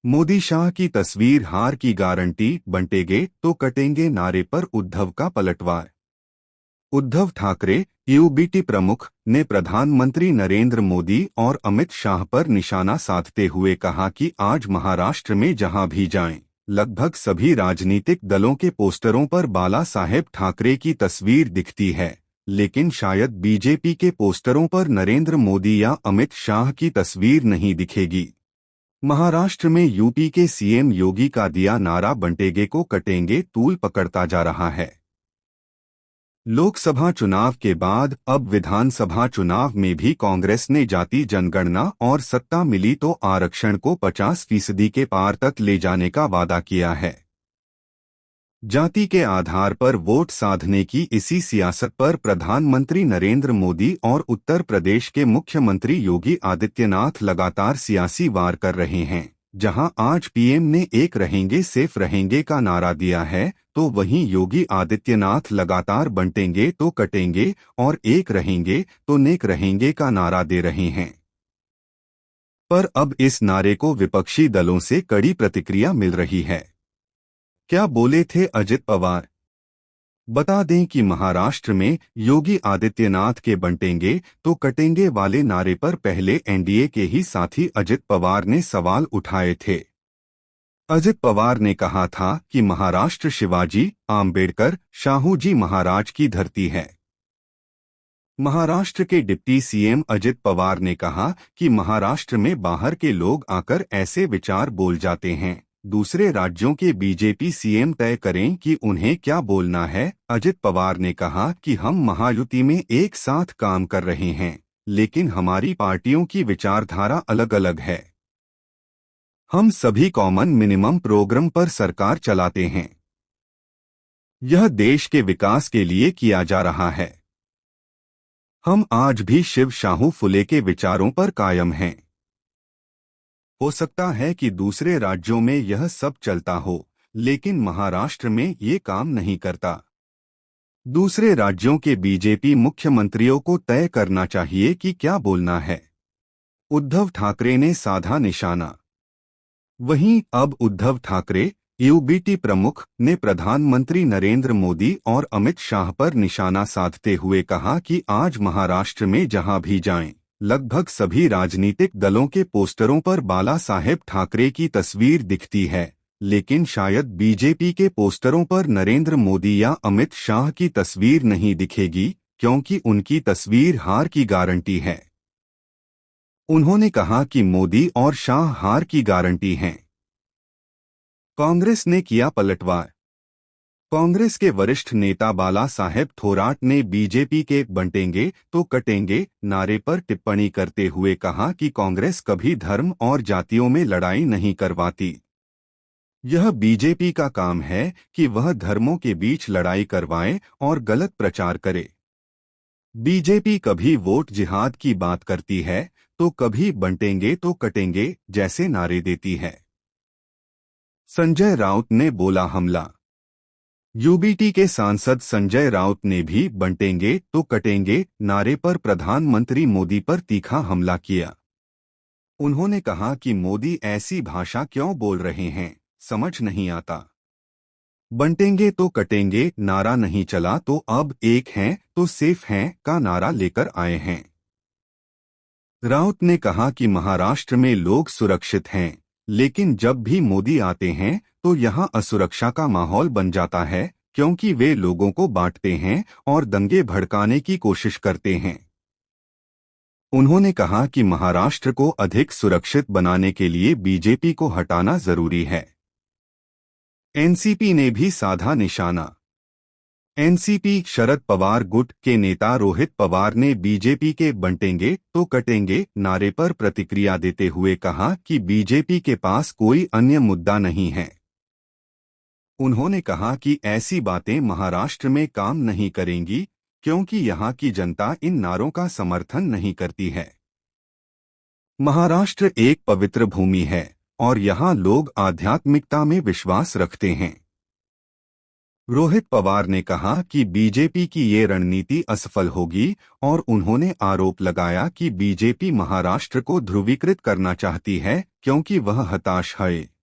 मोदी शाह की तस्वीर हार की गारंटी, बंटेंगे तो कटेंगे नारे पर उद्धव का पलटवार। उद्धव ठाकरे यूबीटी प्रमुख ने प्रधानमंत्री नरेंद्र मोदी और अमित शाह पर निशाना साधते हुए कहा कि आज महाराष्ट्र में जहां भी जाएं, लगभग सभी राजनीतिक दलों के पोस्टरों पर बाला साहेब ठाकरे की तस्वीर दिखती है, लेकिन शायद बीजेपी के पोस्टरों पर नरेंद्र मोदी या अमित शाह की तस्वीर नहीं दिखेगी। महाराष्ट्र में यूपी के सीएम योगी का दिया नारा बंटेगे को कटेंगे तूल पकड़ता जा रहा है। लोकसभा चुनाव के बाद अब विधानसभा चुनाव में भी कांग्रेस ने जाति जनगणना और सत्ता मिली तो आरक्षण को 50% के पार तक ले जाने का वादा किया है। जाति के आधार पर वोट साधने की इसी सियासत पर प्रधानमंत्री नरेंद्र मोदी और उत्तर प्रदेश के मुख्यमंत्री योगी आदित्यनाथ लगातार सियासी वार कर रहे हैं। जहां आज पीएम ने एक रहेंगे सेफ रहेंगे का नारा दिया है, तो वहीं योगी आदित्यनाथ लगातार बंटेंगे तो कटेंगे और एक रहेंगे तो नेक रहेंगे का नारा दे रहे हैं। पर अब इस नारे को विपक्षी दलों से कड़ी प्रतिक्रिया मिल रही है। क्या बोले थे अजित पवार? बता दें कि महाराष्ट्र में योगी आदित्यनाथ के बंटेंगे तो कटेंगे वाले नारे पर पहले एनडीए के ही साथी अजित पवार ने सवाल उठाए थे। अजित पवार ने कहा था कि महाराष्ट्र शिवाजी, आम्बेडकर, शाहू जी महाराज की धरती है। महाराष्ट्र के डिप्टी सीएम अजित पवार ने कहा कि महाराष्ट्र में बाहर के लोग आकर ऐसे विचार बोल जाते हैं, दूसरे राज्यों के बीजेपी सीएम तय करें कि उन्हें क्या बोलना है। अजित पवार ने कहा कि हम महायुति में एक साथ काम कर रहे हैं, लेकिन हमारी पार्टियों की विचारधारा अलग अलग है। हम सभी कॉमन मिनिमम प्रोग्राम पर सरकार चलाते हैं। यह देश के विकास के लिए किया जा रहा है। हम आज भी शिव शाहू फुले के विचारों पर कायम हैं। हो सकता है कि दूसरे राज्यों में यह सब चलता हो, लेकिन महाराष्ट्र में ये काम नहीं करता। दूसरे राज्यों के बीजेपी मुख्यमंत्रियों को तय करना चाहिए कि क्या बोलना है। उद्धव ठाकरे ने साधा निशाना। वहीं अब उद्धव ठाकरे यूबीटी प्रमुख ने प्रधानमंत्री नरेंद्र मोदी और अमित शाह पर निशाना साधते हुए कहा कि आज महाराष्ट्र में जहां भी जाएं, लगभग सभी राजनीतिक दलों के पोस्टरों पर बाला साहेब ठाकरे की तस्वीर दिखती है, लेकिन शायद बीजेपी के पोस्टरों पर नरेंद्र मोदी या अमित शाह की तस्वीर नहीं दिखेगी, क्योंकि उनकी तस्वीर हार की गारंटी है। उन्होंने कहा कि मोदी और शाह हार की गारंटी हैं। कांग्रेस ने किया पलटवार। कांग्रेस के वरिष्ठ नेता बाला साहेब थोराट ने बीजेपी के बंटेंगे तो कटेंगे नारे पर टिप्पणी करते हुए कहा कि कांग्रेस कभी धर्म और जातियों में लड़ाई नहीं करवाती। यह बीजेपी का काम है कि वह धर्मों के बीच लड़ाई करवाए और गलत प्रचार करे। बीजेपी कभी वोट जिहाद की बात करती है तो कभी बंटेंगे तो कटेंगे जैसे नारे देती है। संजय राउत ने बोला हमला। यूबीटी के सांसद संजय राउत ने भी बंटेंगे तो कटेंगे नारे पर प्रधानमंत्री मोदी पर तीखा हमला किया। उन्होंने कहा कि मोदी ऐसी भाषा क्यों बोल रहे हैं, समझ नहीं आता। बंटेंगे तो कटेंगे नारा नहीं चला तो अब एक हैं तो सेफ हैं का नारा लेकर आए हैं। राउत ने कहा कि महाराष्ट्र में लोग सुरक्षित हैं, लेकिन जब भी मोदी आते हैं तो यहां असुरक्षा का माहौल बन जाता है, क्योंकि वे लोगों को बांटते हैं और दंगे भड़काने की कोशिश करते हैं। उन्होंने कहा कि महाराष्ट्र को अधिक सुरक्षित बनाने के लिए बीजेपी को हटाना जरूरी है। एनसीपी ने भी साधा निशाना। एनसीपी शरद पवार गुट के नेता रोहित पवार ने बीजेपी के बंटेंगे तो कटेंगे नारे पर प्रतिक्रिया देते हुए कहा कि बीजेपी के पास कोई अन्य मुद्दा नहीं है। उन्होंने कहा कि ऐसी बातें महाराष्ट्र में काम नहीं करेंगी, क्योंकि यहां की जनता इन नारों का समर्थन नहीं करती है। महाराष्ट्र एक पवित्र भूमि है और यहां लोग आध्यात्मिकता में विश्वास रखते हैं। रोहित पवार ने कहा कि बीजेपी की ये रणनीति असफल होगी और उन्होंने आरोप लगाया कि बीजेपी महाराष्ट्र को ध्रुवीकृत करना चाहती है क्योंकि वह हताश है।